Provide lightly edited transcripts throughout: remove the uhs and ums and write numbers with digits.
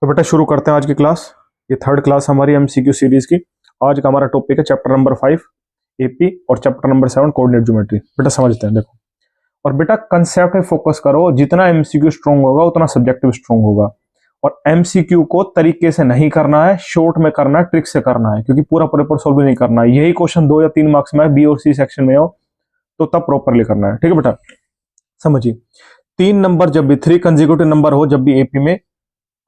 तो बेटा शुरू करते हैं आज की क्लास। ये थर्ड क्लास हमारी एमसीक्यू सीरीज की। आज का हमारा टॉपिक है चैप्टर नंबर 5 एपी और चैप्टर नंबर 7 कोऑर्डिनेट ज्योमेट्री। बेटा समझते हैं, देखो। और बेटा कंसेप्ट पे फोकस करो, जितना एमसीक्यू स्ट्रॉन्ग होगा उतना सब्जेक्टिव स्ट्रॉन्ग होगा। और एमसीक्यू को तरीके से नहीं करना है, शॉर्ट में करना है, ट्रिक से करना है, क्योंकि पूरा पेपर सोल्व नहीं करना है। यही क्वेश्चन 2 या 3 मार्क्स में बी और सी सेक्शन में हो तो तब प्रॉपरली करना है। ठीक है बेटा, समझिए। 3 नंबर जब भी 3 कंसेक्यूटिव नंबर हो जब भी एपी में,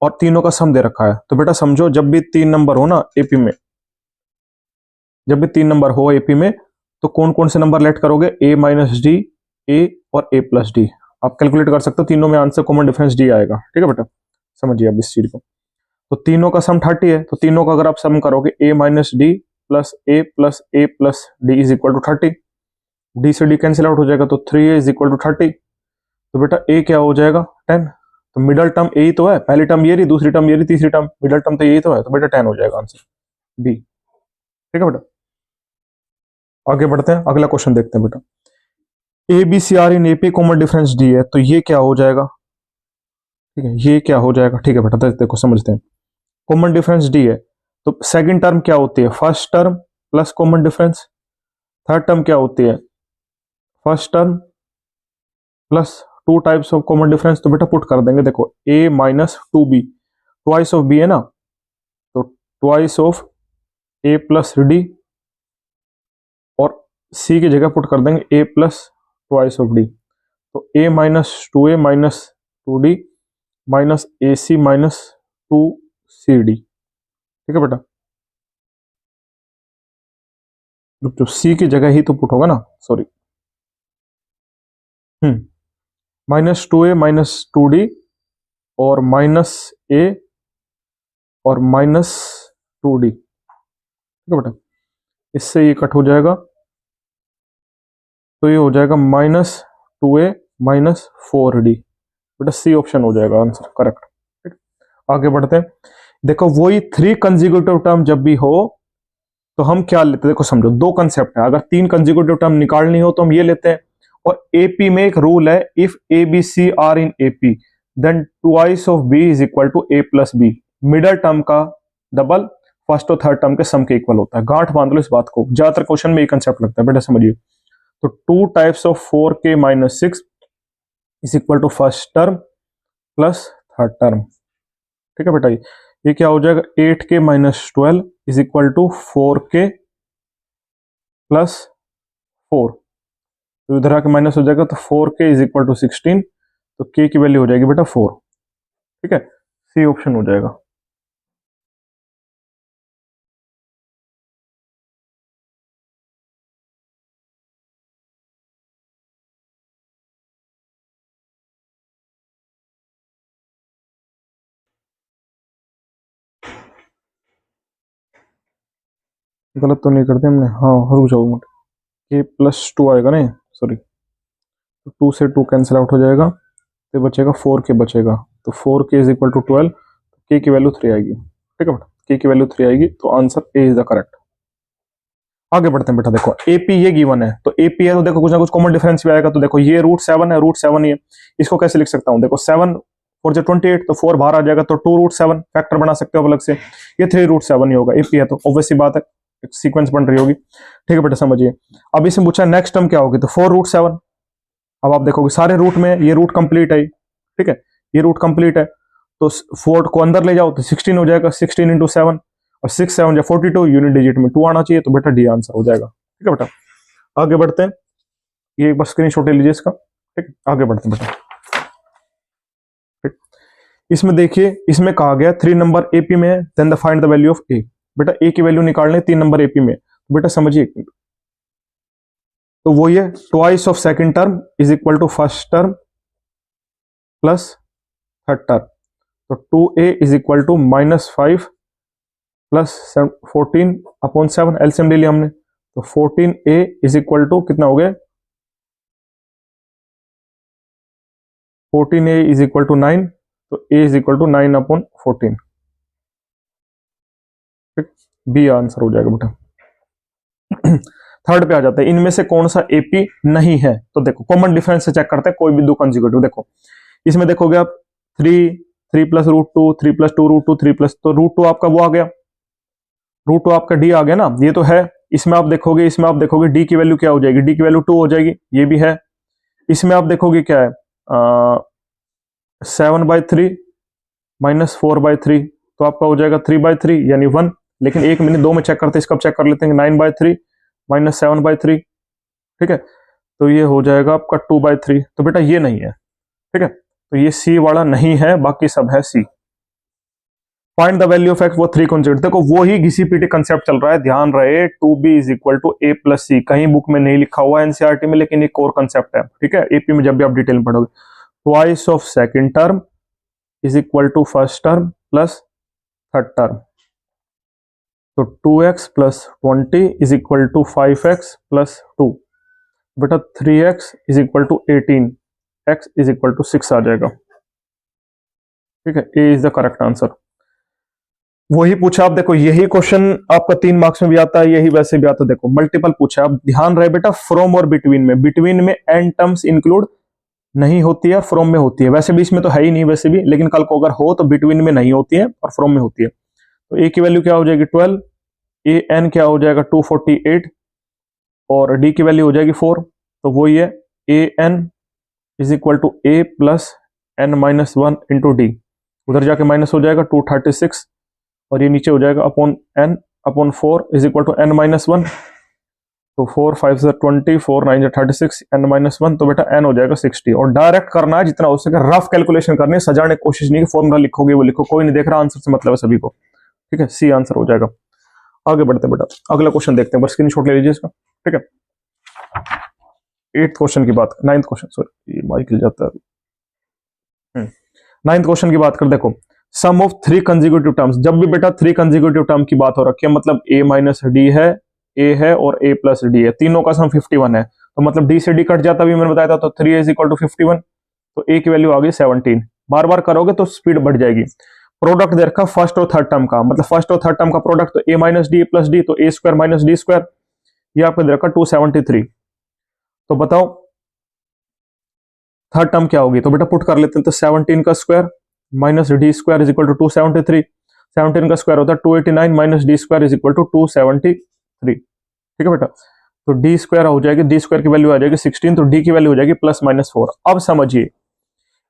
और तीनों का सम दे रखा है, तो बेटा समझो जब भी 3 नंबर हो ना एपी में, जब भी 3 नंबर हो एपी में, तो कौन कौन से नंबर लेट करोगे? ए माइनस डी, ए और ए प्लस डी। आप कैलकुलेट कर सकते हो, तीनों में आंसर कॉमन डिफरेंस डी आएगा। ठीक है बेटा, समझिए अब इस चीज को। तो तीनों का सम 30 है, तो तीनों का अगर आप सम करोगे a minus d plus a plus d is equal to 30। D से डी कैंसिल आउट हो जाएगा, तो 3a इज इक्वल टू 30। तो बेटा ए क्या हो जाएगा? 10। तो मिडल टर्म यही तो है, पहली टर्म ये रही, दूसरी टर्म ये रही, तीसरी टर्म, मिडल टर्म तो यही तो है, तो बेटा 10 हो जाएगा आंसर बी। ठीक है बेटा, आगे बढ़ते हैं, अगला क्वेश्चन देखते हैं बेटा। A B C are in AP common difference d है, तो ये क्या हो जाएगा? ठीक है, ये क्या हो जाएगा? ठीक है बेटा, देखो समझते हैं। कॉमन डिफरेंस डी है, तो सेकंड टर्म क्या होती है? First term plus common difference. Third term क्या होती है? First term plus 2 types of common difference. तो बेटा पुट कर देंगे, देखो A minus 2b, twice of B है ना, तो twice of A plus D, और सी की जगह पुट कर देंगे A plus twice of D. तो A minus 2a minus 2d minus A C minus 2cd। ठीक है बेटा, जो सी की जगह ही तो पुट होगा ना, sorry, minus 2a minus 2d और माइनस ए और माइनस 2d। ठीक है बेटा, इससे ये कट हो जाएगा, तो ये हो जाएगा माइनस 2a माइनस 4d। बेटा सी ऑप्शन हो जाएगा आंसर करेक्ट। ठीक, आगे बढ़ते हैं। देखो वही 3 कंसेक्यूटिव टर्म जब भी हो तो हम क्या लेते हैं? देखो समझो, 2 कंसेप्ट है। अगर 3 कंसेक्यूटिव टर्म निकालनी हो तो हम ये लेते हैं। और एपी में एक रूल है, if A B C are in AP then twice of B is equal to A plus B. Middle term का डबल फर्स्ट और थर्ड टर्म के सम के इक्वल होता है। गांठ बांध लो इस बात को, ज्यादातर क्वेश्चन में ये कंसेप्ट लगता है। बेटा समझिए, तो 2 types of 4k minus 6 is equal to first term plus third term. ठीक है बेटा, ये क्या हो जाएगा? 8k minus 12 is equal to 4k plus 4। तो इधर आके माइनस हो जाएगा, तो 4k इज इक्वल टू 16। तो k की वैल्यू हो जाएगी बेटा 4। ठीक है, सी ऑप्शन हो जाएगा। गलत तो नहीं करते हमने? हाँ रुक जाओ, k प्लस 2 आएगा ना, सॉरी, तो 2 से 2 कैंसिल आउट हो जाएगा, तो बचेगा 4k बचेगा। तो 4k is equal to 12, k की वैल्यू 3 आएगी। ठीक है बेटा, k की वैल्यू 3 आएगी, तो answer A is the correct. आगे बढ़ते हैं बेटा। देखो एपी ये गिवन है, तो एपी है तो देखो कुछ ना कुछ कॉमन डिफरेंस भी आएगा। तो देखो ये √7 है, √7 ही है। इसको कैसे लिख सकता हूँ? देखो 7 4 जो 28, तो 4 बाहर आ जाएगा, तो 2√7 फैक्टर बना सकते हो अलग से। ये 3√7 ही होगा, एपी है तो ऑब्वियस सी बात है, सीक्वेंस बन रही होगी। ठीक है बेटा, समझिए। अब इसमें पूछा नेक्स्ट टर्म क्या होगी, तो 4√7। अब आप देखोगे सारे रूट में ये रूट कंप्लीट है। ठीक है, ये रूट कंप्लीट है, तो 4 को अंदर ले जाओ तो 16 हो जाएगा। 16 इंटू 7, और 6 7 या 42, यूनिट डिजिट में 2 आना चाहिए, तो बेटा डी आंसर हो जाएगा। ठीक है बेटा, आगे बढ़ते हैं। ये एक बार स्क्रीनशॉट ले लीजिए इसका। ठीक, आगे बढ़ते हैं बेटा। ठीक, इसमें देखिए, इसमें कहा गया 3 नंबर एपी में, then the find the value of a. बेटा ए की वैल्यू निकालने 3 नंबर एपी में, तो बेटा समझिए, तो वो ये twice of second term is equal to first term plus third term. तो 2a is equal to -5 plus 14 upon 7, LCM ले लिया हमने, तो 14a इज इक्वल टू कितना हो गया? 14a इज इक्वल टू 9, तो a is equal to 9 upon 14। B answer हो जाएगा बेटा। थर्ड पे आ जाते हैं, इनमें से कौन सा एपी नहीं है? तो देखो कॉमन डिफरेंस से चेक करते हैं, कोई भी 2 कंसेक्यूटिव। देखो इसमें देखोगे आप 3 3+√2, 3+2√2, 3+, तो √2 आपका वो आ गया, √2 आपका डी आ गया ना, ये तो है। इसमें आप देखोगे डी की वैल्यू क्या हो जाएगी, डी की वैल्यू 2 हो जाएगी, ये भी है। इसमें आप देखोगे क्या है, 7/3 -4/3, तो आपका हो जाएगा 3/3 यानी 1। लेकिन 1 मिनट 2 में चेक करते हैं, इसका चेक कर लेते हैं, 9/3 -7/3, ठीक है, तो ये हो जाएगा आपका 2/3। तो बेटा ये नहीं है, ठीक है, तो ये सी वाला नहीं है, बाकी सब है c. Find the value of x वो 3 कॉन्सेप्ट, देखो वो ही घिसी पीटी कंसेप्ट चल रहा है, ध्यान रहे 2b = a+c, कहीं बुक में नहीं लिखा हुआ है एनसीईआरटी में, लेकिन ये कोर कंसेप्ट है, ठीक है, एपी में जब भी आप डिटेल में पढ़ोगे। Twice of second term = first term plus third term, तो 2x + 20 = 5x + 2, बेटा 3x = 18, x = 6 आ जाएगा, ठीक है, ए इज द करेक्ट आंसर। वही पूछा आप, देखो यही क्वेश्चन आपका 3 मार्क्स में भी आता है, यही वैसे भी आता है, देखो मल्टीपल पूछा। आप ध्यान रहे बेटा, फ्रॉम और बिटवीन में एंड टर्म्स इंक्लूड नहीं होती है, फ्रॉम में होती है, वैसे भी इसमें तो है ही नहीं वैसे भी, लेकिन कल को अगर हो तो बिटवीन में नहीं होती है और फ्रॉम में होती है। तो ए की वैल्यू क्या हो जाएगी 12, ए एन क्या हो जाएगा 248, और डी की वैल्यू हो जाएगी 4, तो वही है a n = a + n-1 into d, उधर जाके माइनस हो जाएगा 236, और ये नीचे हो जाएगा अपॉन n अपॉन 4 = n-1, तो 4 5 से 20, 4 9 से 36, n-1, तो बेटा n हो जाएगा 60। और डायरेक्ट करना है जितना हो सके, रफ कैलकुलेशन करनी है, सजाने की कोशिश नहीं कि फॉर्मूला लिखोगे वो लिखो, कोई नहीं देख रहा, आंसर से मतलब है सभी को, ठीक है, सी आंसर हो जाएगा। आगे बढ़ते बेटा, अगला क्वेश्चन देखते हैं, बस स्क्रीनशॉट ले लीजिए इसका, ठीक है। 8th क्वेश्चन की बात, 9th question, sorry Mike Hill जाता है। 9th क्वेश्चन की बात कर, देखो सम ऑफ 3 कंसेक्यूटिव टर्म्स, जब भी बेटा 3 कंसेक्यूटिव टर्म की बात हो रखी है, मतलब a - d है, a है और a + d है, तीनों का सम 51 है, तो मतलब d से d कट जाता भी मैंने बताया था, तो 3a = 51, तो a की वैल्यू आ गई 17। बार बार करोगे तो स्पीड बढ़ जाएगी। प्रोडक्ट दे रखा फर्स्ट और थर्ड टर्म का, मतलब फर्स्ट और थर्ड टर्म का प्रोडक्ट, तो a - d + d, तो a² - d², ये आपको दे रखा 273। तो बताओ थर्ड टर्म क्या होगी, तो बेटा पुट कर लेते हैं, तो 17 का स्क्वायर माइनस d² = 273, 17 का स्क्वायर होता है 289 - d² = 273, ठीक है बेटा, तो d² हो जाएगी, d² की वैल्यू आ जाएगी 16, तो d की वैल्यू हो जाएगी +-4। अब समझिए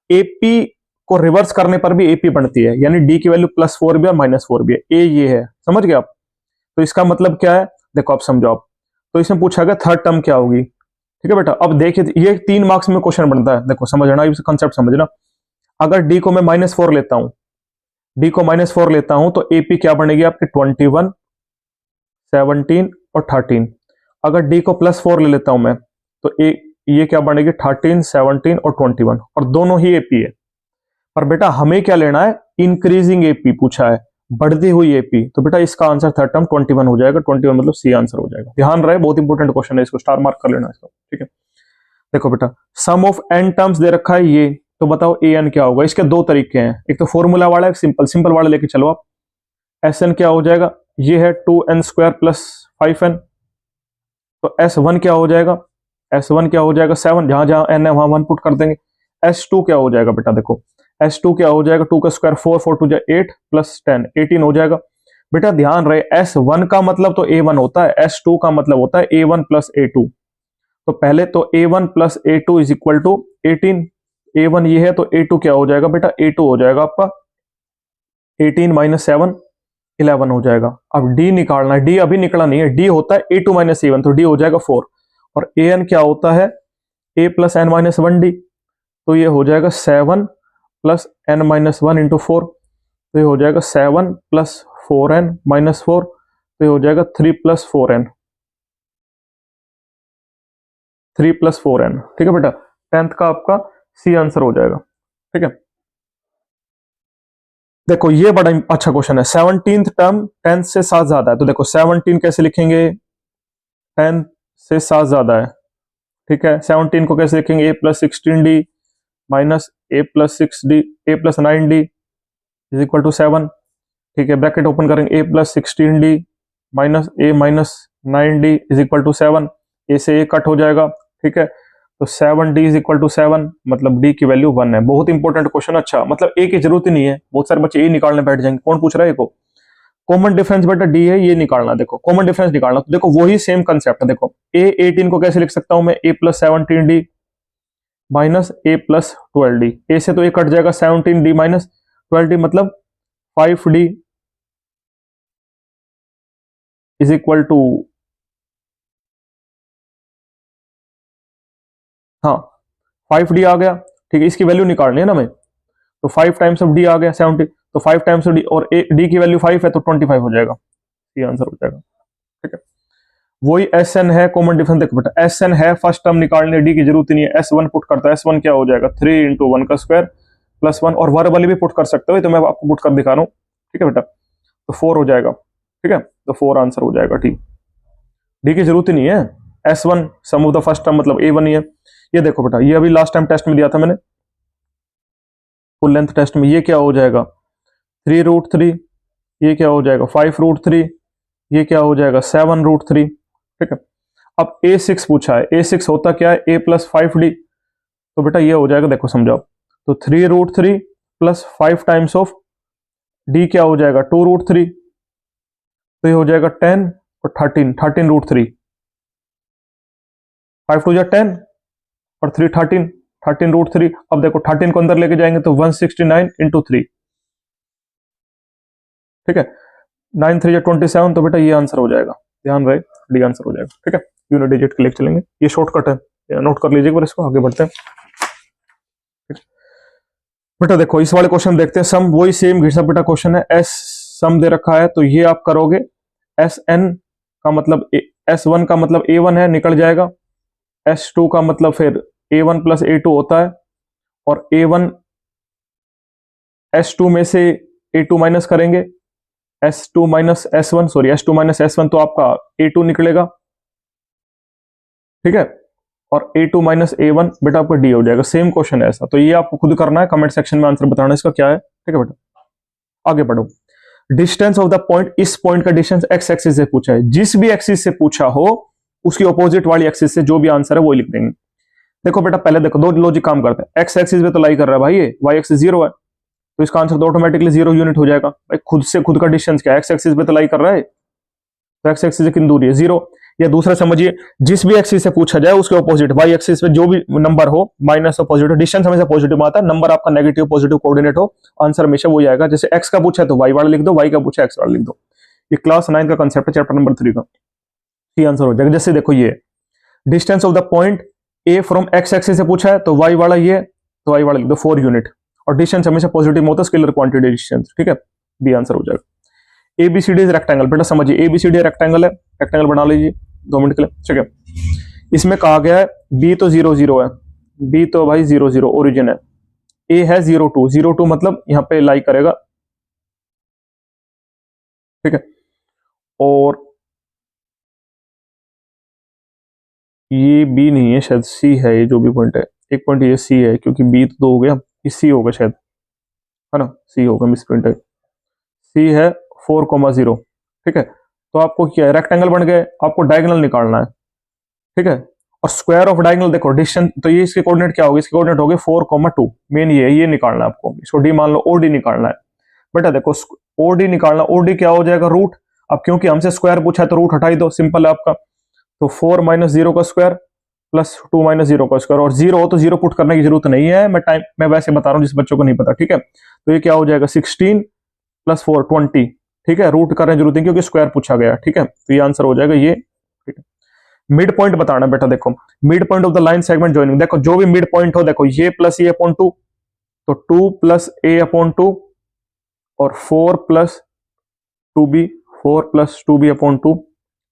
AP को रिवर्स करने पर भी AP बनती है, यानी d की वैल्यू +4 भी और -4 भी है, a ये है, समझ गए आप। तो इसका मतलब क्या है, देखो आप समझो आप, तो इसमें पूछा गया थर्ड टर्म क्या होगी, ठीक है बेटा। अब देखिए ये 3 मार्क्स में क्वेश्चन बनता है, देखो समझना, ये कंसेप्ट समझना। अगर d को मैं -4 लेता हूं, d को -4 लेता हूं, तो AP क्या बनेगी आपकी 21, 17 और 13। अगर d को +4 ले लेता हूं मैं, तो ये क्या बनेगी 13, 17 और 21, और दोनों ही AP है। पर बेटा हमें क्या लेना है, इंक्रीजिंग AP पूछा है, बढ़ती हुई AP, तो बेटा इसका आंसर थर्ड टर्म 21 हो जाएगा, 21 मतलब सी आंसर हो जाएगा। ध्यान रहे, बहुत इंपॉर्टेंट क्वेश्चन है, इसको स्टार मार्क कर लेना इसको, ठीक है। देखो बेटा सम ऑफ n टर्म्स दे रखा है ये, तो बताओ an क्या होगा। इसके 2 तरीके हैं, एक तो फॉर्मूला वाला, एक सिंपल वाला लेके चलो आप। Sn क्या हो जाएगा, ये है 2n² + 5n, तो S1 क्या हो जाएगा, S1 क्या हो जाएगा 7, जहां जहां n है वहां 1 पुट कर देंगे। S2 क्या हो जाएगा बेटा, देखो S2 क्या हो जाएगा, 2 का स्क्वायर 4, 4 2 8 + 10, 18 हो जाएगा। बेटा ध्यान रहे, S1 का मतलब तो A1 होता है, S2 का मतलब होता है A1 + A2। तो पहले तो A1 + A2 = 18, A1 ये है, तो A2 क्या हो जाएगा बेटा, A2 हो जाएगा आपका 18 - 7 11 हो जाएगा। अब D निकालना है, D अभी निकला नहीं है, D होता है A2 - A1, तो D हो जाएगा 4, और AN क्या होता है A + n-1D, तो ये हो जाएगा 7 + n-1 × 4, तो ये हो जाएगा 7 + 4n - 4, तो ये हो जाएगा 3 + 4n, 3 + 4n, ठीक है बेटा। 10th का आपका सी आंसर हो जाएगा, ठीक है। देखो ये बड़ा अच्छा क्वेश्चन है, 17th टर्म 10th से 7 ज्यादा है, तो देखो 17 कैसे लिखेंगे, 10 से 7 ज्यादा है, ठीक है। 17 को कैसे लिखेंगे, a + 16d - a + 6d, a + 9d = 7, ठीक है। ब्रैकेट ओपन करेंगे, a + 16d - a - 9d = 7, ए से ए कट हो जाएगा, ठीक है। तो 7d इज इक्वल टू 7, मतलब d की वैल्यू 1 है। बहुत इंपॉर्टेंट क्वेश्चन। अच्छा, मतलब a की जरूरत ही नहीं है, बहुत सारे बच्चे a निकालने बैठ जाएंगे। कौन पूछ रहा है को? कॉमन डिफरेंस बेटा d है, ये निकालना। देखो कॉमन डिफरेंस निकालना, तो देखो वही सेम कंसेप्ट है। देखो a 18 को कैसे लिख सकता हूं मैं? a plus 17d minus a plus 12d। a से तो ये कट जाएगा, 17d माइनस 12d मतलब 5d इज इक्वल टू, हाँ 5d आ गया। ठीक है, इसकी वैल्यू निकालनी है ना मैं, तो 5 टाइम्स ऑफ d आ गया 70, तो 5 टाइम्स ऑफ d, और d की वैल्यू 5 है तो 25 हो जाएगा, ये आंसर हो जाएगा। ठीक है, वही एस एन है। कॉमन डिफरेंस देखो बेटा, एस एन है, फर्स्ट टर्म निकालने, डी की जरूरत ही नहीं है। एस वन पुट करता है, एस वन क्या हो जाएगा? 3 इंटू वन का स्क्वायर प्लस 1, और वर्बली भी पुट कर सकते हो, तो मैं आपको पुट कर दिखा रहा हूँ। ठीक है बेटा, तो 4 हो जाएगा। ठीक है, तो 4 आंसर हो जाएगा। ठीक, डी की जरूरत ही नहीं है। S one sum of the first term मतलब ए वन ही है। ये देखो बेटा, ये अभी लास्ट टाइम टेस्ट में दिया था मैंने, फुल लेंथ टेस्ट में। ये क्या हो जाएगा? 3√3। ये क्या हो जाएगा? 5√3। ये क्या हो जाएगा? 7√3। ठीक है, अब a6 पूछा है। a6 होता क्या है? a plus 5d। तो बेटा ये हो जाएगा, देखो समझाओ, तो 3√3 प्लस 5 टाइम्स ऑफ d क्या हो जाएगा? 2√3। तो ये हो जाएगा 10 और 13√3। 5 टू जा 10 और 3 13√3। अब देखो 13 को अंदर लेके जाएंगे तो 169 इंटू 3। ठीक है, 9 3 27, तो बेटा ये आंसर हो जाएगा। ध्यान रहे, डी आंसर हो जाएगा। ठीक है, यूनिट डिजिट के लेके चलेंगे, ये शॉर्टकट है, नोट कर लीजिएगा। इसको आगे बढ़ते हैं। बेटा देखो इस वाले क्वेश्चन देखते हैं। सम वही सेम घिसा बेटा क्वेश्चन है। एस सम दे रखा है, तो ये आप करोगे एस एन का मतलब एस वन का मतलब ए वन है, निकल जाएगा। एस टू का मतलब फिर A one plus A two होता है, और ए वन एस टू में से ए टू माइनस करेंगे, S two minus S one, sorry S two minus S one, तो आपका ए टू निकलेगा। ठीक है, और A two minus A one बेटा आपका डी हो जाएगा। सेम क्वेश्चन है ऐसा, तो ये आपको खुद करना है, कमेंट सेक्शन में आंसर बताना इसका क्या है। ठीक है बेटा, आगे बढ़ो। डिस्टेंस ऑफ द पॉइंट, इस पॉइंट का डिस्टेंस एक्स एक्सिस से पूछा है। जिस भी एक्सिस से पूछा हो उसकी ऑपोजिट वाली एक्सिस से जो भी आंसर है वो लिख देंगे। देखो बेटा पहले देखो, दो लॉजिक काम करते हैं। एक्स एक्सिस पे तो लाई कर रहा है भाई, ये वाई एक्सिस 0 है, तो इसका आंसर तो ऑटोमेटिकली 0 यूनिट हो जाएगा भाई। खुद से खुद का डिस्टेंस क्या है? एक्स एक्सिस पे तो लाई कर रहा है, तो एक्स एक्सिस से कितनी दूरी है? 0। या दूसरा समझिए, जिस भी एक्सिस से पूछा जाए उसके ऑपोजिट वाई एक्सिस पे जो भी नंबर हो, माइनस और पॉजिटिव, डिस्टेंस हमेशा पॉजिटिव आता है, नंबर आपका नेगेटिव पॉजिटिव कोऑर्डिनेट हो, आंसर हमेशा वही आएगा। जैसे एक्स का पूछा है तो वाई वाला लिख दो, वाई का पूछा एक्स वाला लिख दो। ये क्लास 9 का कंसेप्ट है, चैप्टर नंबर 3 का, ये आंसर हो जाएगा। जैसे देखो ये distance of the point A from x axis से पूछा है, तो वाई वाला ये, तो वाई वाला लिख दो 4 यूनिट, और डिस्टेंस हमेशा पॉजिटिव में होता है, स्केलर क्वांटिटी डिस्टेंस। ठीक है, बी आंसर हो जाएगा। एबीसीडी इज रेक्टेंगल, बेटा समझिए, एबीसीडी रेक्टेंगल है, रेक्टेंगल बना लीजिए 2 मिनट के लिए। ठीक है, इसमें कहा गया है बी तो 0 0 है, बी तो भाई 0 0 ओरिजिन है, ए है 0 2 0 2 मतलब यहां पे लाई करेगा। ठीक है, और ये बी नहीं है शायद, सी है, ये जो भी पॉइंट है, एक पॉइंट ये सी है, क्योंकि बी तो 2 हो गया, ये सी होगा शायद, है ना, सी होगा, मिस प्रिंट है। सी है 4,0। ठीक है, तो आपको क्या है, रेक्टेंगल बन गए, आपको डायगोनल निकालना है। ठीक है, और स्क्वायर ऑफ डायगोनल देखो डिस्टेंस, तो ये इसके कोऑर्डिनेट क्या होगी? इसके कोऑर्डिनेट होंगे 4,2। मेन ये निकालना है आपको, इसको डी मान लो, ओडी निकालना है। बेटा देखो ओडी निकालना, ओडी क्या हो जाएगा? रूट। अब क्योंकि हमसे स्क्वायर पूछा है तो रूट हटाई दो, सिंपल है आपका। तो 4 माइनस 0 का स्क्वायर प्लस 2 माइनस 0 का स्क्वायर, और 0 हो तो 0 पुट करने की जरूरत नहीं है, मैं वैसे बता रहा हूँ जिस बच्चों को नहीं पता। ठीक है, तो ये क्या हो जाएगा? 16 प्लस 4 20। ठीक है, रूट करने की जरूरत नहीं क्योंकि स्क्वायर पूछा गया। ठीक है, तो ये आंसर हो जाएगा ये। ठीक है, मिड पॉइंट बताना बेटा, देखो mid point of the line segment joining, देखो जो भी मिड पॉइंट हो, देखो ये प्लस ए अपॉन 2, तो 2 प्लस ए अपॉन 2, और 4 plus 2b, 4 plus 2b upon 2,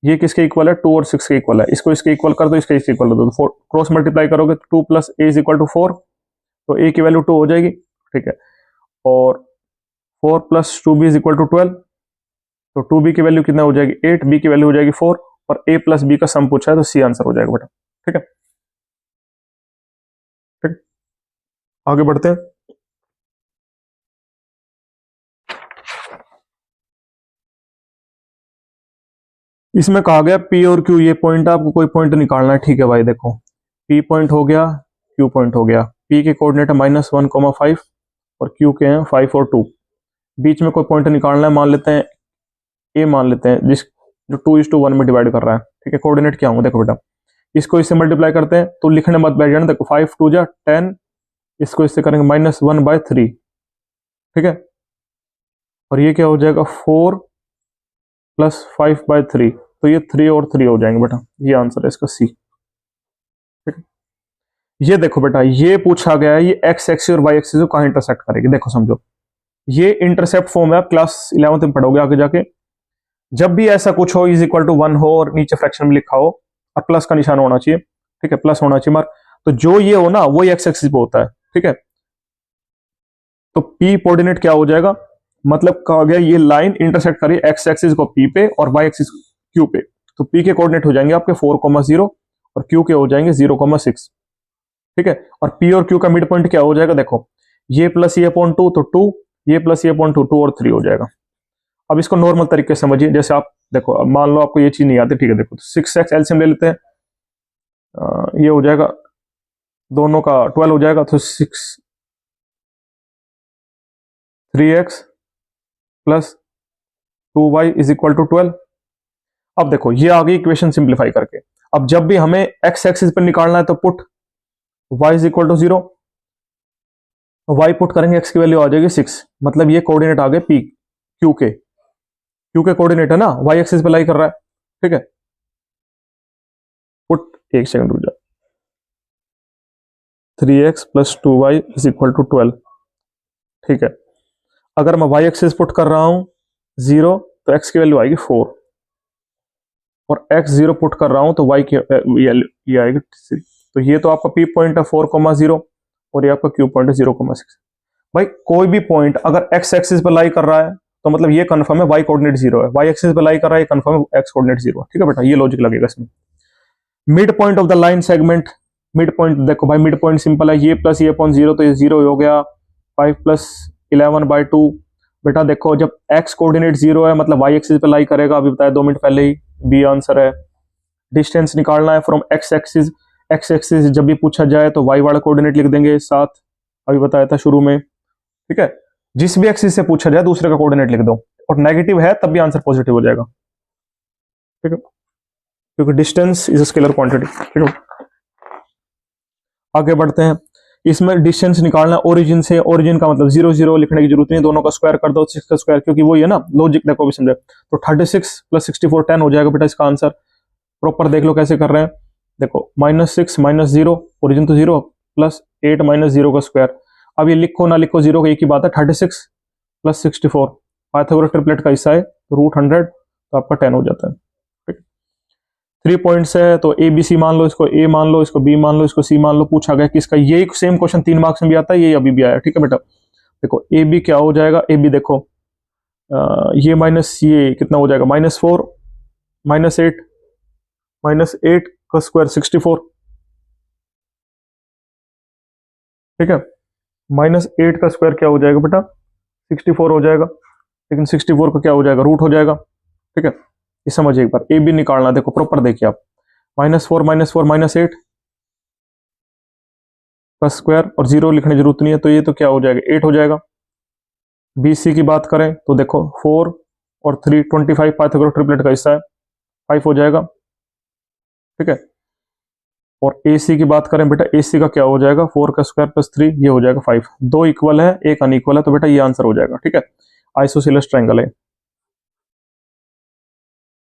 ये किसके इक्वल है? 2 और 6 के इक्वल है। इसको इसके इक्वल कर दो, इसके इक्वल कर दो, तो क्रॉस मल्टीप्लाई करोगे तो 2 plus A is equal to 4, तो ए की वैल्यू 2 हो जाएगी। ठीक है, और 4 plus 2b is equal to 12, तो 2b की वैल्यू कितना हो जाएगी? 8, b की वैल्यू हो जाएगी 4, और a प्लस b का सम पूछा है तो सी आंसर हो जाएगा बेटा। ठीक है, ठीक, आगे बढ़ते हैं। इसमें कहा गया पी और क्यू, ये पॉइंट, आपको कोई पॉइंट निकालना है। ठीक है भाई, देखो P पॉइंट हो गया, Q पॉइंट हो गया। P के कोऑर्डिनेट है -1,5 और Q के हैं 5 और 2। बीच में कोई पॉइंट निकालना है, मान लेते हैं A मान लेते हैं, जिस जो 2:1 में डिवाइड कर रहा है। ठीक है, कोऑर्डिनेट क्या होंगे देखो बेटा, इसको इससे मल्टीप्लाई करते हैं तो लिखने मत बैठ जाना। देखो 5 2 जा 10, इसको इससे करेंगे -1/3। ठीक है, और ये क्या हो जाएगा 4 + 5/3, तो ये 3 और 3 हो जाएंगे बेटा। ये आंसर है इसका सी। ठीक है, ये देखो बेटा, ये पूछा गया है, ये एक्स एक्सिस और वाई एक्सिस को कहां इंटरसेक्ट करेगी। देखो समझो, ये इंटरसेप्ट फॉर्म है, आप क्लास 11th में पढ़ोगे आगे जाके। जब भी ऐसा कुछ हो, इज इक्वल टू 1 हो और नीचे फ्रैक्शन में लिखा हो और प्लस का निशान होना चाहिए। ठीक है, प्लस होना चाहिए मार्क, तो जो ये हो ना वो एक्स एक्सिस पे होता है। ठीक है, तो P कोऑर्डिनेट क्या हो जाएगा, मतलब कहा गया ये लाइन इंटरसेक्ट करी एक्स एक्सिस को P पे और वाई एक्सिस Q पे। तो P के कोऑर्डिनेट हो जाएंगे आपके 4,0 और Q के हो जाएंगे 0,6। ठीक है, और P और Q का मिड पॉइंट क्या हो जाएगा, देखो ये प्लस ये अपॉन 2 तो 2, ये प्लस ये अपॉन 2 2 और 3 हो जाएगा। अब इसको नॉर्मल तरीके से समझिए, जैसे आप देखो, अब मान लो आपको ये चीज नहीं आती। ठीक है, देखो 6x एलसीएम ले लेते हैं, ये हो जाएगा दोनों का 12 हो जाएगा, तो 3x + 2y is equal to 12। अब देखो ये आ गई इक्वेशन सिंप्लीफाई करके। अब जब भी हमें x एक्सिस पर निकालना है तो put y is equal to 0, y put करेंगे, x की वैल्यू आ जाएगी 6, मतलब ये कोऑर्डिनेट आ गए P Q के। Q के कोऑर्डिनेट है ना, y एक्सिस पे लाई कर रहा है। ठीक है, पुट, एक सेकंड रुक जा, 3x + 2y is equal to 12। ठीक है, अगर मैं y एक्सिस पुट कर रहा हूं 0 तो x की वैल्यू आएगी 4, और x 0 पुट कर रहा हूं तो y की ये आएगी 3। तो ये तो आपका P पॉइंट है 4,0 और ये आपका Q पॉइंट है 0,6। भाई कोई भी पॉइंट अगर x एक्सिस पे लाई कर रहा है तो मतलब ये कंफर्म है y कोऑर्डिनेट 0 है, y एक्सिस पे लाई कर रहा है कंफर्म है x कोऑर्डिनेट 0 है। ठीक है बेटा, ये लॉजिक लगेगा इसमें। Mid point of the line segment, mid point देखो भाई, मिड पॉइंट सिंपल है, ये प्लस ये अपॉन 0 तो ये 0 हो गया, 5 + 11/2। बेटा देखो, जब x कोऑर्डिनेट 0 है मतलब y एक्सिस पे लाई करेगा, अभी बताया 2 मिनट पहले ही, बी आंसर है। डिस्टेंस निकालना है from x axis, x axis जब भी पूछा जाए तो y वाला कोऑर्डिनेट लिख देंगे साथ, अभी बताया था शुरू में। ठीक है, जिस भी एक्सिस से पूछा जाए दूसरे का कोऑर्डिनेट लिख दो, और नेगेटिव है तब भी आंसर पॉजिटिव हो जाएगा। ठीक है, क्योंकि distance is a scalar quantity. ठीक है, आगे बढ़ते हैं। इसमें डिस्टेंस निकालना ओरिजिन से, ओरिजिन का मतलब 0 0 लिखने की जरूरत नहीं, दोनों का स्क्वायर कर दो, 6 का स्क्वायर, क्योंकि वो है ना लॉजिक, देखो भी समझे। तो 36 + 64 10 हो जाएगा बेटा इसका आंसर। प्रॉपर देख लो कैसे कर रहे हैं, देखो -6 -0, ओरिजिन तो 0, +8 -0 का स्क्वायर। अब ये लिखो ना लिखो 0 का एक ही बात है, 36 + 64 पाइथागोरस ट्रिपलेट का हिस्सा है, तो √100, तो आपका 10 हो जाता है। 3 पॉइंट्स है, तो ए बी सी मान लो, इसको ए मान लो, इसको बी मान लो, इसको सी मान लो। पूछा गया किसका, यही सेम क्वेश्चन 3 मार्क्स में भी आता है, ये अभी भी आया। ठीक है बेटा, देखो ए बी क्या हो जाएगा, ए बी देखो ये माइनस ये कितना हो जाएगा, -4 -8 का स्क्वायर 64। ठीक है, -8 का स्क्वायर क्या हो जाएगा बेटा, 64 हो जाएगा, लेकिन 64 का क्या हो जाएगा, रूट हो जाएगा। ठीक है, ये समझिए एक बार, ए बी निकालना, देखो प्रॉपर देखिए आप, -4 -8 का स्क्वायर और 0 लिखने की जरूरत नहीं है, तो ये तो क्या हो जाएगा, 8 हो जाएगा। बी सी की बात करें तो देखो 4 और 3 25 पाइथागोरस ट्रिपलेट का हिस्सा है, 5 हो जाएगा। ठीक है, और ए सी की बात करें बेटा, ए सी का क्या हो जाएगा, 4 का स्क्वायर +3, ये हो जाएगा 5। दो इक्वल है, एक अनइक्वल है, तो बेटा ये आंसर हो जाएगा। ठीक है, आइसोसेलेस ट्रायंगल है।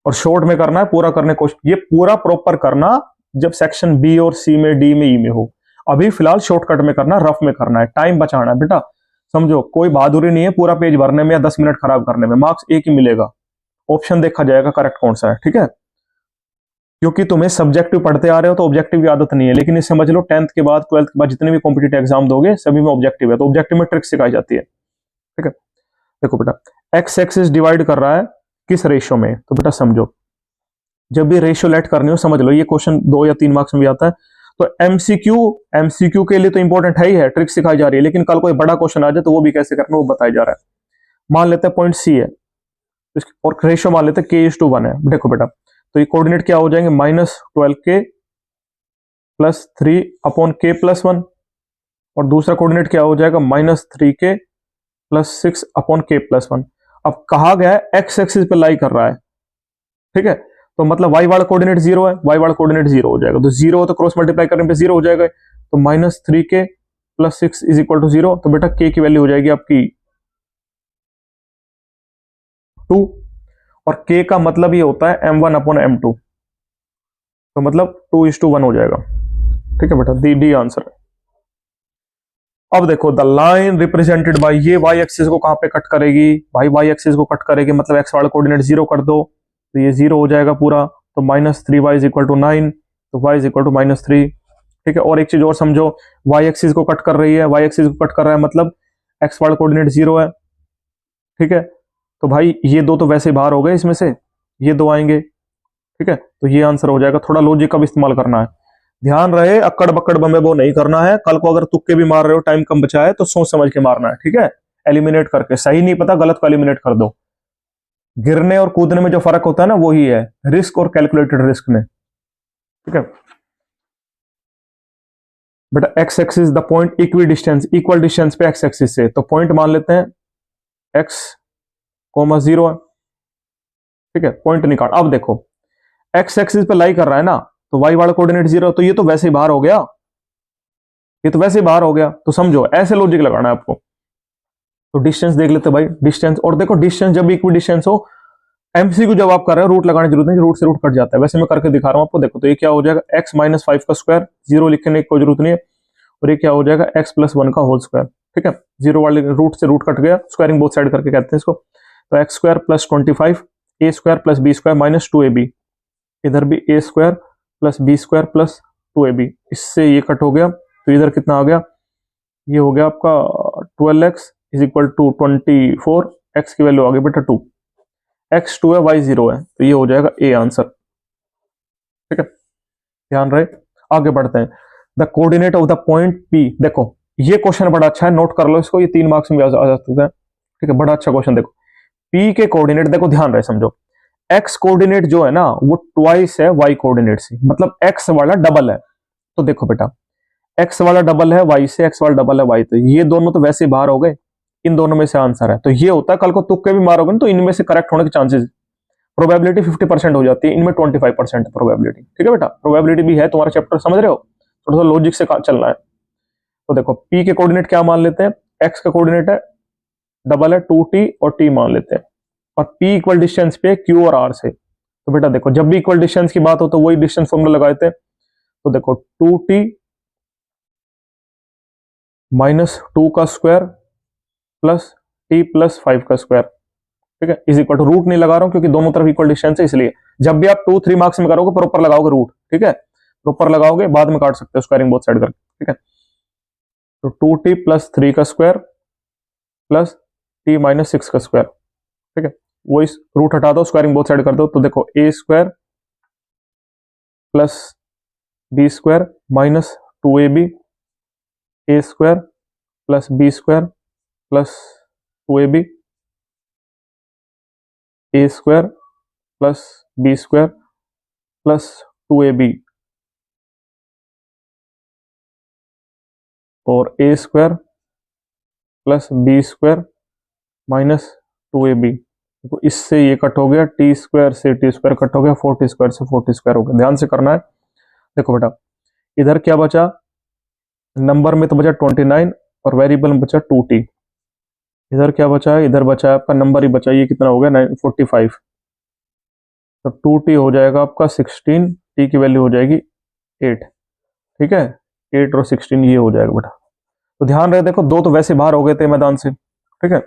और शॉर्ट में करना है, पूरा करने को, ये पूरा प्रॉपर करना जब सेक्शन बी और सी में, डी में, ई में हो। अभी फिलहाल शॉर्टकट में करना, रफ में करना है, टाइम बचाना है बेटा। समझो, कोई बहादुरी नहीं है पूरा पेज भरने में या 10 मिनट खराब करने में, मार्क्स एक ही मिलेगा, ऑप्शन देखा जाएगा करेक्ट कौन सा है। ठीक है, क्योंकि तुम्हें सब्जेक्टिव पढ़ते आ रहे हो तो ऑब्जेक्टिव की आदत नहीं है, लेकिन ये समझ लो 10th के बाद 12th के बाद जितने भी कॉम्पिटिटिव एग्जाम दोगे सभी में ऑब्जेक्टिव है, तो ऑब्जेक्टिव में ट्रिक सिखाई जाती है। ठीक है, देखो बेटा, एक्स एक्सिस डिवाइड कर रहा है किस रेशियो में, तो बेटा समझो, जब भी रेशियो लेट करनी हो समझ लो, ये क्वेश्चन 2 या 3 मार्क्स में भी आता है। तो एमसीक्यू के लिए तो इंपॉर्टेंट है ही है, ट्रिक सिखाई जा रही है, लेकिन कल कोई बड़ा क्वेश्चन आ जाए तो वो भी कैसे करना वो बताया जा रहा है। मान लेते हैं पॉइंट सी है, और रेशियो मान लेते हैं k/1 है। देखो बेटा, तो ये कोऑर्डिनेट क्या हो जाएंगे, -12k प्लस 3/k+1 और दूसरा कोऑर्डिनेट क्या हो जाएगा -3k+6/k+1। अब कहा गया है एक्स एक्सिस पे लाई कर रहा है, ठीक है, तो मतलब वाई वाला कोऑर्डिनेट जीरो है, वाई वाला कोऑर्डिनेट जीरो हो जाएगा, तो जीरो तो क्रॉस मल्टीप्लाई करने पे जीरो हो जाएगा, तो -3k+6 is equal to zero. तो बेटा के की वैल्यू हो जाएगी आपकी 2, और के का मतलब ये होता है m1/m2, तो मतलब 2:1 हो जाएगा, ठीक है बेटा, डी आंसर। अब देखो द लाइन रिप्रेजेंटेड बाय, ये वाई एक्सिस को कहां पे कट करेगी भाई, वाई एक्सिस को कट करेगी, मतलब एक्स वाला कोऑर्डिनेट जीरो कर दो तो ये जीरो हो जाएगा पूरा, तो -3y इज इक्वल टू 9, तो y इज इक्वल टू -3, ठीक है। और एक चीज और समझो, वाई एक्सिस को कट कर रही है, वाई एक्सिस को कट कर रहा है मतलब एक्स वाला कोऑर्डिनेट जीरो है, ठीक है, तो भाई ये दो तो वैसे बाहर हो गए, इसमें से ये दो आएंगे, ठीक है, तो ये आंसर हो जाएगा। थोड़ा लॉजिक का भी इस्तेमाल करना है, ध्यान रहे, अक्कड़ बक्कड़ बम्बे वो नहीं करना है, कल को अगर तुक्के भी मार रहे हो, टाइम कम बचा है तो सोच समझ के मारना है, ठीक है, एलिमिनेट करके, सही नहीं पता गलत को एलिमिनेट कर दो। गिरने और कूदने में जो फर्क होता है ना, वही है रिस्क और कैलकुलेटेड रिस्क में, ठीक है बेटा। X axis the point equi distance, equal distance पे एक्स एक्सिस से, तो पॉइंट मान लेते हैं एक्स, 0 है, ठीक है, पॉइंट निकाल। अब देखो एक्स एक्सिस पे लाई कर रहा है ना, तो वाई वाला कोऑर्डिनेट जीरो, तो ये तो वैसे ही बाहर हो गया, ये तो वैसे ही बाहर हो गया, तो समझो ऐसे लॉजिक लगाना है आपको। तो डिस्टेंस देख लेते भाई, डिस्टेंस, और देखो डिस्टेंस जब इक्वी डिस्टेंस हो, एमसीक्यू जब आप कर रहे हो रूट लगाने की जरूरत नहीं, रूट से रूट कट जाता है, वैसे मैं करके दिखा रहा हूं आपको। देखो तो ये क्या हो जाएगा, x-5 का स्क्वायर, जीरो लिखने की कोई जरूरत नहीं है, और ये क्या हो जाएगा x+1 का होल स्क्वायर, ठीक है, जीरो वाले रूट से रूट कट गया, स्क्वायरिंग बोथ साइड करके कहते हैं इसको, तो x² + 25 a² + b² -2ab, इधर भी a² + b² + 2ab, इससे ये कट हो गया, तो इधर कितना आ गया, ये हो गया आपका 12x is equal to 24, x की वैल्यू आ गई बेटा 2, x 2 है y 0 है, तो ये हो जाएगा ए आंसर, ठीक है, ध्यान रहे। आगे बढ़ते हैं, the coordinate of the point P, देखो ये क्वेश्चन बड़ा अच्छा है, नोट कर लो इसको, ये 3 मार्क्स में आ जाता है, ठीक है, बड़ा अच्छा क्वेश्चन। देखो P के कोऑर्डिनेट, देखो ध्यान रहे, समझो x कोऑर्डिनेट जो है ना वो ट्वाइस है y कोऑर्डिनेट से, मतलब x वाला डबल है, तो देखो बेटा x वाला डबल है y से, x वाला डबल है y, तो ये दोनों तो वैसे बाहर हो गए, इन दोनों में से आंसर है, तो ये होता है कल को तुक्के भी मारोगे ना तो इनमें से करेक्ट होने के चांसेस, प्रोबेबिलिटी 50% हो जाती है, इनमें 25% प्रोबेबिलिटी, ठीक है बेटा, प्रोबेबिलिटी भी है, तुम्हारा चैप्टर समझ रहे हो, थोड़ा सा लॉजिक से चलना है। तो देखो P के कोऑर्डिनेट क्या मान लेते हैं, x का कोऑर्डिनेट है डबल है 2t और t मान लेते हैं, और P इक्वल डिस्टेंस पे Q और R से, तो बेटा देखो जब भी इक्वल डिस्टेंस की बात हो तो वही डिस्टेंस फॉर्मूला लगाए थे, तो देखो 2t -2 का स्क्वायर प्लस t + 5 का स्क्वायर, ठीक है, इज इक्वल टू, रूट नहीं लगा रहा हूं क्योंकि दोनों तरफ इक्वल डिस्टेंस है, इसलिए जब भी आप 2-3 मार्क्स में करोगे प्रॉपर लगाओगे रूट, ठीक है, प्रॉपर लगाओगे, बाद में काट सकते हो स्क्वायरिंग बोथ साइड करके, ठीक है, तो 2t + 3 का स्क्वायर प्लस t - 6 का स्क्वायर, ठीक है, वो इस रूट हटा दो, स्क्वायरिंग बोथ साइड कर दो, तो देखो a² + b² - 2ab, a² + b² + 2ab, a² + b² + 2ab, और a² + b² - 2ab, तो इससे ये कट हो गया, t² से t² कट हो गया, 40² से 40² हो गया, ध्यान से करना है। देखो बेटा इधर क्या बचा, नंबर में तो बचा 29 और वेरिएबल में बचा 2t, इधर क्या बचा है, इधर बचा है आपका नंबर ही बचा, ये कितना हो गया 45, तो 2t हो जाएगा आपका 16, t की वैल्यू हो जाएगी 8, ठीक है, 8 और 16 ये हो जाएगा बेटा, तो ध्यान रहे, देखो दो तो वैसे बाहर हो गए थे मैदान से, ठीक है।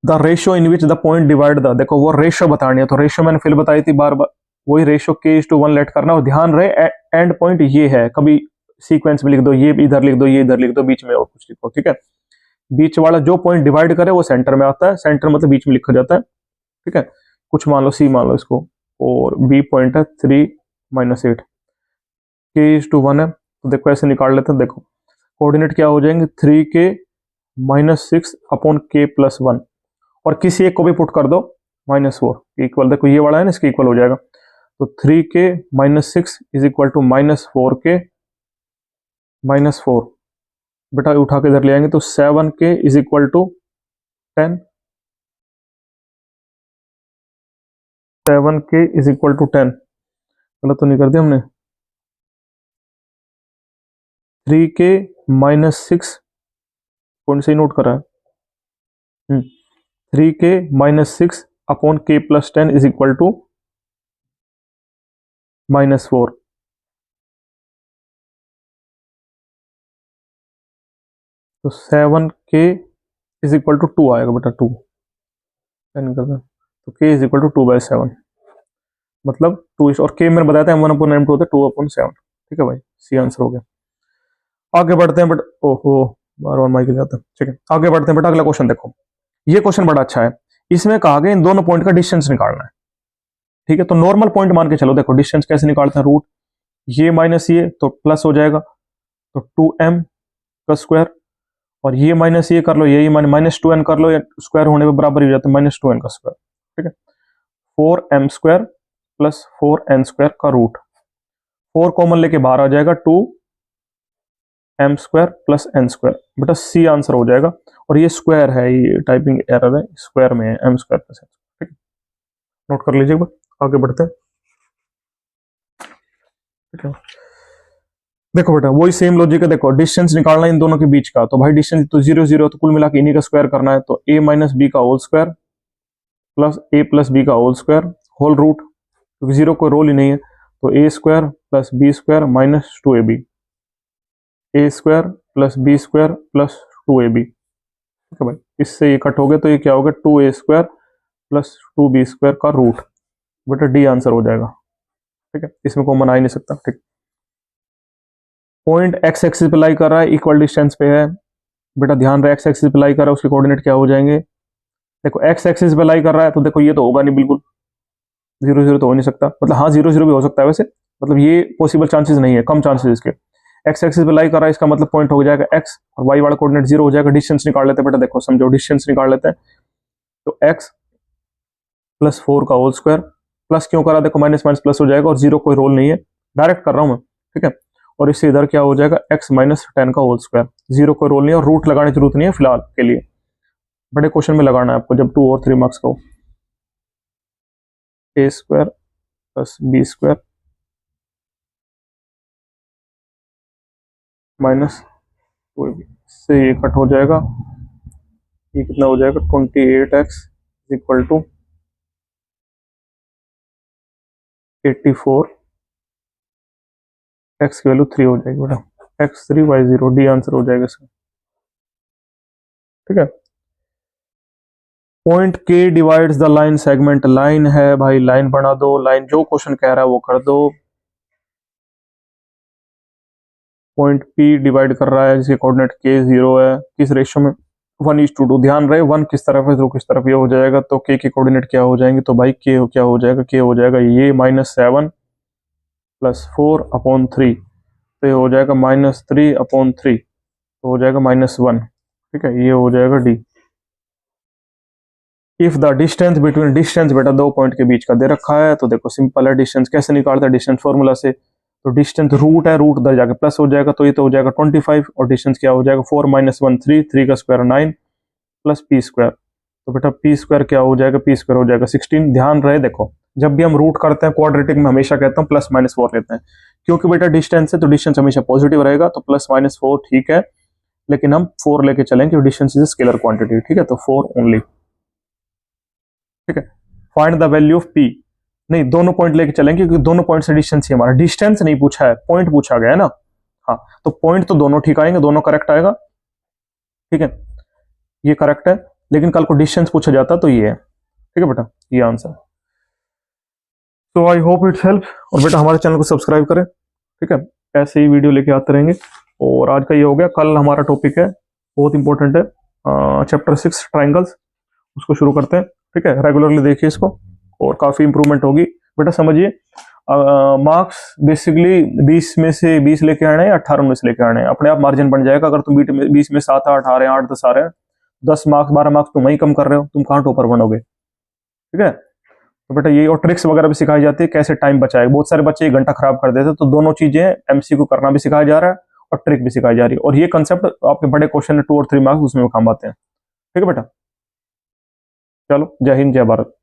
The ratio in which the point divide the, देखो वो रेशियो बतानी है, तो रेशियो मैंने फिर बताई थी बार बार, वही रेशियो k:1 लेट करना, और ध्यान रहे एंड पॉइंट ये है, कभी सीक्वेंस में लिख दो, ये इधर लिख दो, ये इधर लिख दो, बीच में और कुछ लिखो, ठीक है, बीच वाला जो पॉइंट डिवाइड करे वो सेंटर में आता है, सेंटर मतलब बीच में लिखा जाता है, ठीक है, कुछ मान लो सी मान लो इसको, और बी पॉइंट है 3 - 8, k:1 है, तो देखो ऐसे निकाल लेते हैं, देखो कोऑर्डिनेट क्या हो जाएंगे 3k - 6/k+1, और किसी एक को भी पुट कर दो -4 इक्वल, देखो ये वाला है ना इसके इक्वल हो जाएगा, तो 3k minus 6 is equal to -4k minus 4। बेटा उठा के इधर ले आएंगे तो 7k is equal to 10। 7k is equal to 10। गलत तो नहीं कर दिया हमने? 3k माइनस 6 कौन से नोट करा है? 3k minus 6 upon k plus 10 is equal to -4। तो 7k इज इक्वल टू 2 आएगा बेटा, 2 नहीं करना। तो k इज इक्वल टू 2/7, मतलब 2 और k मैंने बताया था m1 अपॉन m2 होता है 2/7। ठीक है भाई, सी आंसर हो गया। आगे बढ़ते हैं बट ओहो बार बार माइक जाता है। ठीक है आगे बढ़ते हैं बेटा, अगला क्वेश्चन देखो। ये क्वेश्चन बड़ा अच्छा है। इसमें कहा गया इन दोनों पॉइंट का डिस्टेंस निकालना है। ठीक है, तो नॉर्मल पॉइंट मान के चलो। देखो डिस्टेंस कैसे निकालते हैं, रूट ये माइनस ये तो प्लस हो जाएगा, तो 2m का स्क्वायर, और ये माइनस ये कर लो, ये -2n कर लो, या स्क्वायर होने पे बराबर ही हो जाता है -2n का स्क्वायर। ठीक है, 4m square plus 4n square का रूट, 4 कॉमन लेके बाहर आ जाएगा, 2m square plus n square. बेटा सी आंसर हो जाएगा। और ये स्क्वायर है, ये टाइपिंग एरर है, स्क्वायर में है m स्क्वायर प्लस n। ठीक है, नोट कर लीजिएगा। आगे बढ़ते हैं। ठीक है, देखो बेटा वही सेम लॉजिक है। देखो डिस्टेंस निकालना है इन दोनों के बीच का, तो भाई डिस्टेंस तो 0 0, तो कुल मिला के इन्हीं का स्क्वायर करना है। तो a माइनस बी का whole square plus a plus b का होल स्क्वायर होल रूट, क्योंकि जीरो कोई रोल ही नहीं है, तो a square plus b square minus 2ab, a square plus b square plus 2ab। ठीक है भाई, इससे ये कट हो गया, तो ये क्या होगा 2a square plus 2b square का रूट। बेटा डी आंसर हो जाएगा। ठीक है, इसमें कॉमन आ ही नहीं सकता। ठीक, पॉइंट एक्स एक्सिस पे लाई कर रहा है, इक्वल डिस्टेंस पे है। बेटा ध्यान रहे, एक्स एक्सिस पे लाई कर रहा है, उसके कोऑर्डिनेट क्या हो जाएंगे? देखो एक्स एक्सिस पे लाई कर रहा है, तो देखो ये तो होगा नहीं बिल्कुल, 0 0 तो हो नहीं सकता। मतलब हाँ 0 0 भी हो सकता है वैसे, मतलब ये पॉसिबल चांसेस नहीं है, कम चांसेस इसके। एक्स एक्सिस पे लाई कर रहा है, इसका मतलब पॉइंट हो जाएगा एक्स, और वाई वाला कोऑर्डिनेट 0 हो जाएगा। डिस्टेंस निकाल लेते हैं बेटा, देखो समझो, डिस्टेंस निकाल लेते हैं। तो एक्स प्लस 4 का होल स्क्वायर, प्लस क्यों करा, देखो माइनस माइनस प्लस हो जाएगा, और 0 कोई रोल नहीं है, डायरेक्ट कर रहा हूं मैं। ठीक है, और इससे इधर क्या हो जाएगा x माइनस 10 का होल स्क्वायर, 0 कोई रोल नहीं है, और रूट लगाने की जरूरत नहीं है फिलहाल के लिए, बड़े क्वेश्चन में लगाना है आपको जब 2 और 3 मार्क्स का हो। a square plus b square minus 2ab, से ये कट हो जाएगा, ये कितना हो जाएगा 28x इक्वल टू 84, x की वैल्यू 3 हो जाएगी बेटा, x3y0, डी आंसर हो जाएगा इसका। ठीक है, पॉइंट के divides the line segment, line है भाई, लाइन बना दो, लाइन जो क्वेश्चन कह रहा है वो कर दो। पॉइंट पी डिवाइड कर रहा है, जिसके कोऑर्डिनेट के 0 है, किस रेशियो में 1:2। ध्यान रहे 1 किस तरफ है तो किस तरफ ये हो जाएगा, तो के कोऑर्डिनेट क्या हो जाएंगे, तो भाई के क्या हो जाएगा, के हो जाएगा ये -7 प्लस 4/3, तो ये हो जाएगा -3/3, तो हो जाएगा -1। ठीक है, ये हो जाएगा D. If the distance between, distance बेटा दो पॉइंट के बीच का दे रखा है, तो देखो सिंपल है, डिस्टेंस कैसे निकालता है, डिस्टेंस फॉर्मूला से। तो डिस्टेंस रूट है, रूट उधर जाके प्लस हो जाएगा, तो ये तो हो जाएगा 25, और डिस्टेंस क्या हो जाएगा 4 - 1 3, 3 का स्क्वायर 9 प्लस पी स्क्वायर। तो बेटा पी स्क्वायर क्या हो जाएगा, पी स्क्वायर हो जाएगा 16। ध्यान रहे देखो, जब भी हम रूट करते हैं क्वाड्रेटिक में हमेशा कहता हूँ +-4 लेते हैं, क्योंकि बेटा डिस्टेंस है तो डिस्टेंस हमेशा पॉजिटिव रहेगा, तो +-4 ठीक है, लेकिन हम 4 लेके चलेंगे क्योंकि डिस्टेंस इज स्केलर क्वांटिटी। ठीक है, तो 4 ओनली। ठीक है, find the value of P, नहीं दोनों पॉइंट लेके चलेंगे क्योंकि दोनों पॉइंट से डिस्टेंस ही हमारा, डिस्टेंस नहीं पूछा है, पॉइंट पूछा गया है ना। हाँ, तो पॉइंट तो दोनों ठीक आएंगे, दोनों करेक्ट आएगा। ठीक है, ये करेक्ट है, लेकिन कल को डिस्टेंस पूछा जाता तो ये है। ठीक है बेटा, ये आंसर। तो आई होप इट्स हेल्प, और बेटा हमारे चैनल को सब्सक्राइब करें। ठीक है, ऐसे ही वीडियो लेके आते रहेंगे। और आज का ये हो गया, कल हमारा टॉपिक है बहुत इंपॉर्टेंट है, चैप्टर 6 ट्राइंगल्स, उसको शुरू करते हैं। ठीक है, रेगुलरली देखिए इसको, और काफ़ी इंप्रूवमेंट होगी। बेटा समझिए, मार्क्स बेसिकली 20 में से 20 लेके आने हैं या 18 में से लेके आने हैं, अपने आप मार्जिन बन जाएगा। अगर तुम 20 में 7 8 आ रहे हैं, 8 10 आ रहे हैं, 10 मार्क्स 12 मार्क्स तुम वही कम कर रहे हो, तुम कहाँ टॉपर बनोगे। ठीक है, तो बेटा ये, और ट्रिक्स वगैरह भी सिखाई जाती है, कैसे टाइम बचाएगा। बहुत सारे बच्चे 1 घंटा खराब कर देते हैं, तो दोनों चीजें एमसीक्यू करना भी सिखाया जा रहा है और ट्रिक भी सिखाई जा रही है, और ये कंसेप्ट आपके बड़े क्वेश्चन में 2 और 3 मार्क्स उसमें काम आते हैं। ठीक है बेटा, चलो, जय हिंद, जय भारत।